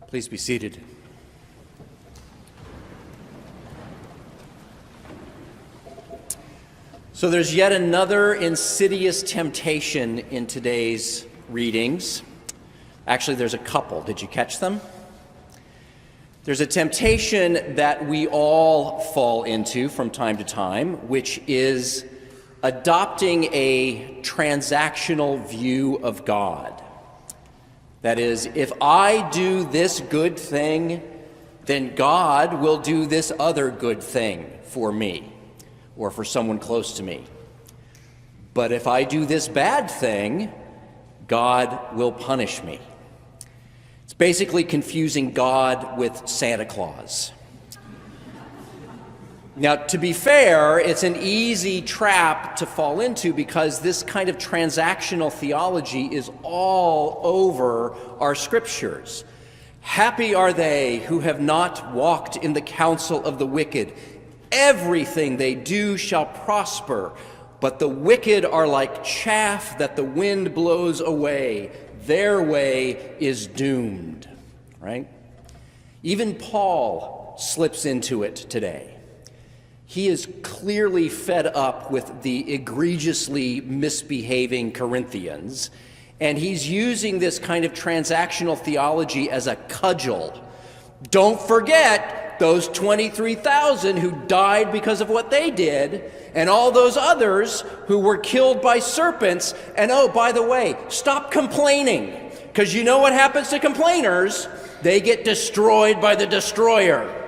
Please be seated. So there's yet another insidious temptation in today's readings. Actually, there's a couple. Did you catch them? There's a temptation that we all fall into from time to time, which is adopting a transactional view of God. That is, if I do this good thing, then God will do this other good thing for me or for someone close to me. But if I do this bad thing, God will punish me. It's basically confusing God with Santa Claus. Now, to be fair, it's an easy trap to fall into because this kind of transactional theology is all over our scriptures. Happy are they who have not walked in the counsel of the wicked. Everything they do shall prosper, but the wicked are like chaff that the wind blows away. Their way is doomed, right? Even Paul slips into it today. He is clearly fed up with the egregiously misbehaving Corinthians, and he's using this kind of transactional theology as a cudgel. Don't forget those 23,000 who died because of what they did, and all those others who were killed by serpents. And oh, by the way, stop complaining, because you know what happens to complainers? They get destroyed by the destroyer.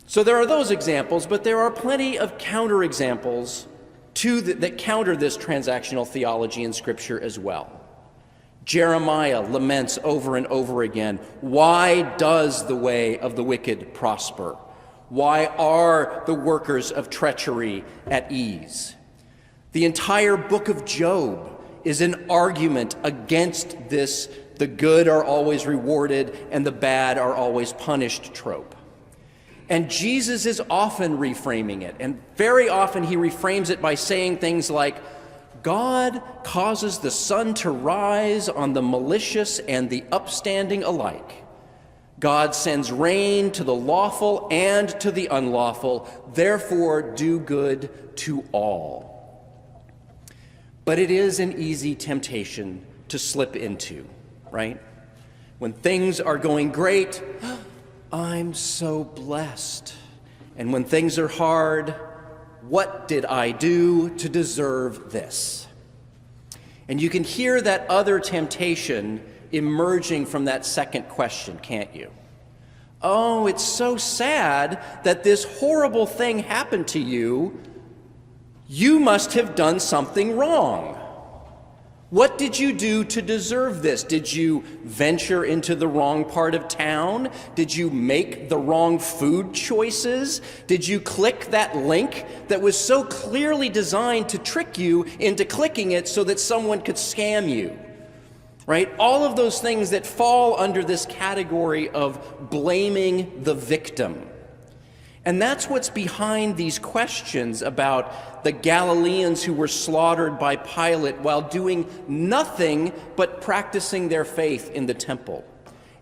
So there are those examples, but there are plenty of counterexamples that counter this transactional theology in Scripture as well. Jeremiah laments over and over again, why does the way of the wicked prosper? Why are the workers of treachery at ease? The entire book of Job is an argument against this, the good are always rewarded and the bad are always punished trope. And Jesus is often reframing it, and very often he reframes it by saying things like, God causes the sun to rise on the malicious and the upstanding alike. God sends rain to the lawful and to the unlawful, therefore do good to all. But it is an easy temptation to slip into, right? When things are going great, I'm so blessed. And when things are hard, what did I do to deserve this? And you can hear that other temptation emerging from that second question, can't you? Oh, it's so sad that this horrible thing happened to you. You must have done something wrong. What did you do to deserve this? Did you venture into the wrong part of town? Did you make the wrong food choices? Did you click that link that was so clearly designed to trick you into clicking it so that someone could scam you? Right? All of those things that fall under this category of blaming the victim. And that's what's behind these questions about the Galileans who were slaughtered by Pilate while doing nothing but practicing their faith in the temple,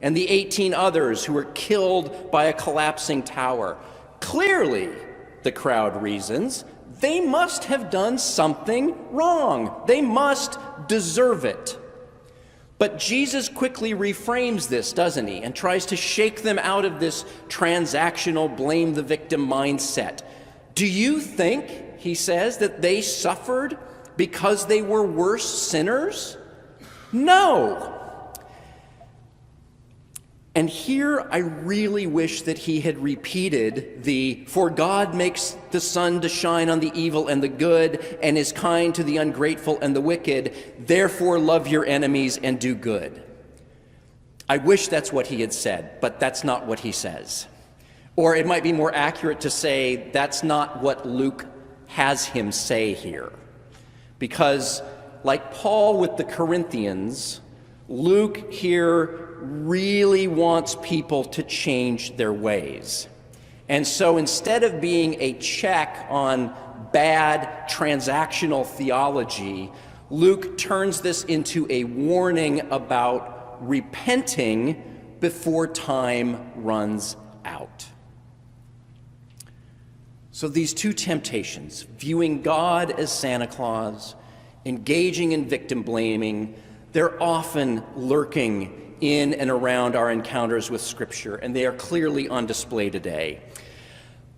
and the 18 others who were killed by a collapsing tower. Clearly, the crowd reasons, they must have done something wrong. They must deserve it. But Jesus quickly reframes this, doesn't he, and tries to shake them out of this transactional blame the victim mindset. Do you think, he says, that they suffered because they were worse sinners? No. And here I really wish that he had repeated for God makes the sun to shine on the evil and the good and is kind to the ungrateful and the wicked, therefore love your enemies and do good. I wish that's what he had said, but that's not what he says. Or it might be more accurate to say that's not what Luke has him say here. Because like Paul with the Corinthians, Luke here really wants people to change their ways. And so instead of being a check on bad transactional theology, Luke turns this into a warning about repenting before time runs out. So these two temptations, viewing God as Santa Claus, engaging in victim blaming, they're often lurking in and around our encounters with Scripture, and they are clearly on display today.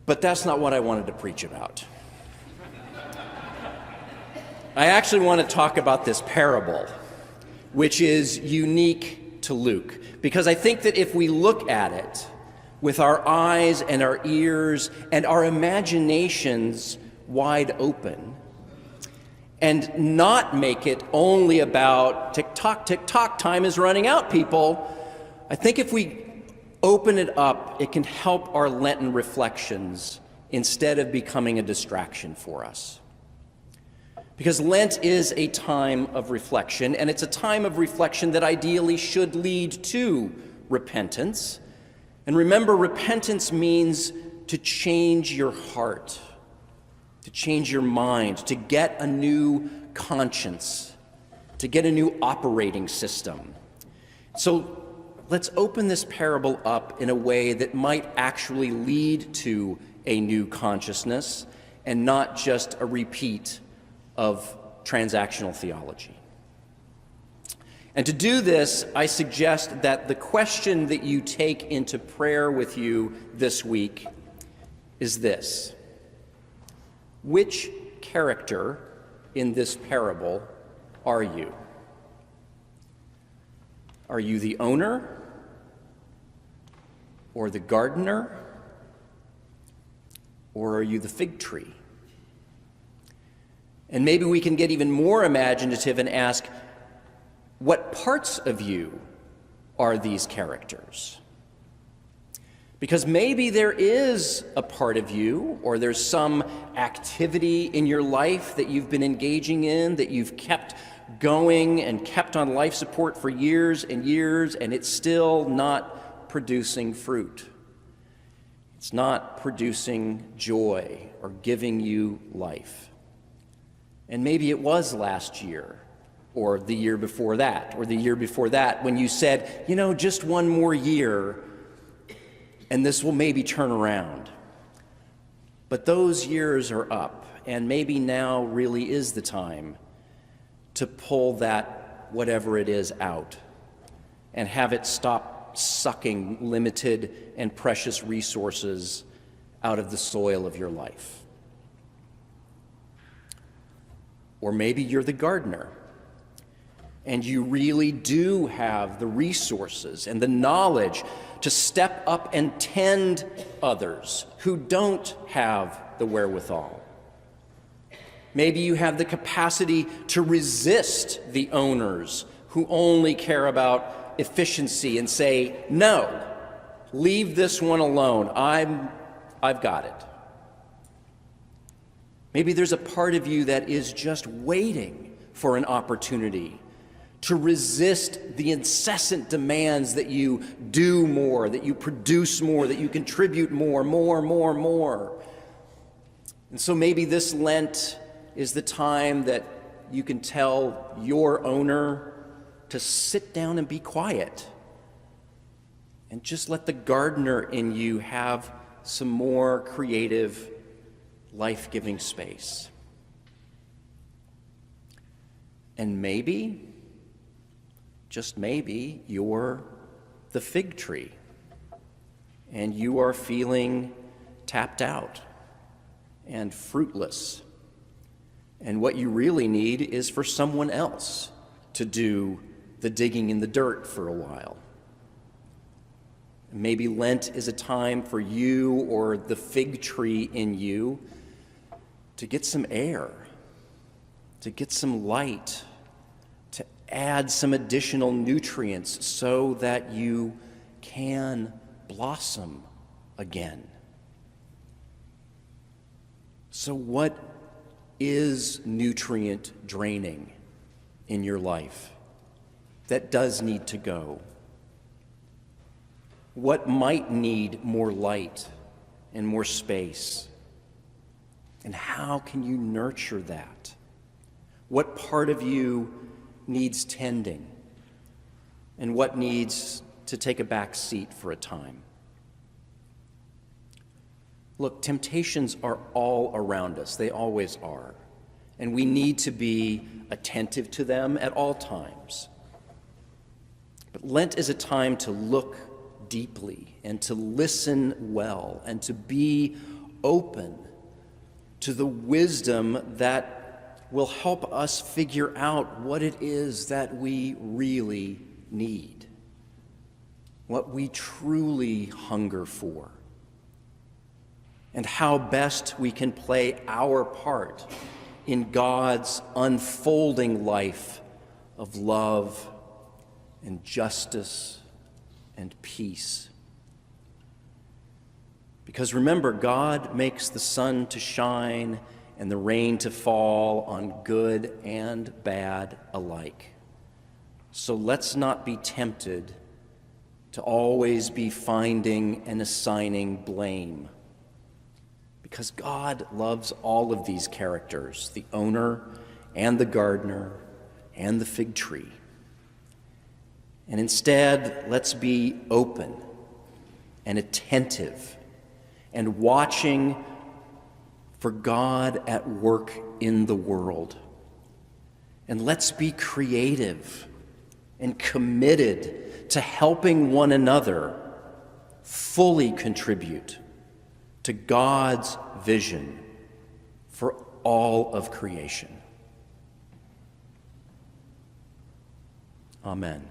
But that's not what I wanted to preach about. I actually want to talk about this parable, which is unique to Luke, because I think that if we look at it with our eyes and our ears and our imaginations wide open, and not make it only about tick-tock, time is running out, people, I think if we open it up, it can help our Lenten reflections instead of becoming a distraction for us. Because Lent is a time of reflection, and it's a time of reflection that ideally should lead to repentance. And remember, repentance means to change your heart, to change your mind, to get a new conscience, to get a new operating system. So let's open this parable up in a way that might actually lead to a new consciousness and not just a repeat of transactional theology. And to do this, I suggest that the question that you take into prayer with you this week is this: which character in this parable are you? Are you the owner or the gardener, or are you the fig tree? And maybe we can get even more imaginative and ask, what parts of you are these characters? Because maybe there is a part of you, or there's some activity in your life that you've been engaging in, that you've kept going and kept on life support for years and years, and it's still not producing fruit. It's not producing joy or giving you life. And maybe it was last year, or the year before that, or the year before that, when you said, just one more year, and this will maybe turn around. But those years are up, and maybe now really is the time to pull that whatever it is out and have it stop sucking limited and precious resources out of the soil of your life. Or maybe you're the gardener, and you really do have the resources and the knowledge to step up and tend others who don't have the wherewithal. Maybe you have the capacity to resist the owners who only care about efficiency and say, no, leave this one alone. I've got it. Maybe there's a part of you that is just waiting for an opportunity to resist the incessant demands that you do more, that you produce more, that you contribute more. And so maybe this Lent is the time that you can tell your owner to sit down and be quiet and just let the gardener in you have some more creative, life-giving space. And maybe, just maybe, you're the fig tree and you are feeling tapped out and fruitless. And what you really need is for someone else to do the digging in the dirt for a while. Maybe Lent is a time for you or the fig tree in you to get some air, to get some light, to add some additional nutrients so that you can blossom again. So what is nutrient draining in your life that does need to go? What might need more light and more space? And how can you nurture that? What part of you needs tending? and what needs to take a back seat for a time. Look, temptations are all around us. They always are. And we need to be attentive to them at all times. But Lent is a time to look deeply and to listen well and to be open to the wisdom that will help us figure out what it is that we really need, what we truly hunger for, and how best we can play our part in God's unfolding life of love and justice and peace. Because remember, God makes the sun to shine and the rain to fall on good and bad alike. So let's not be tempted to always be finding and assigning blame. Because God loves all of these characters, the owner and the gardener and the fig tree. And instead, let's be open and attentive and watching for God at work in the world. And let's be creative and committed to helping one another fully contribute to God's vision for all of creation. Amen.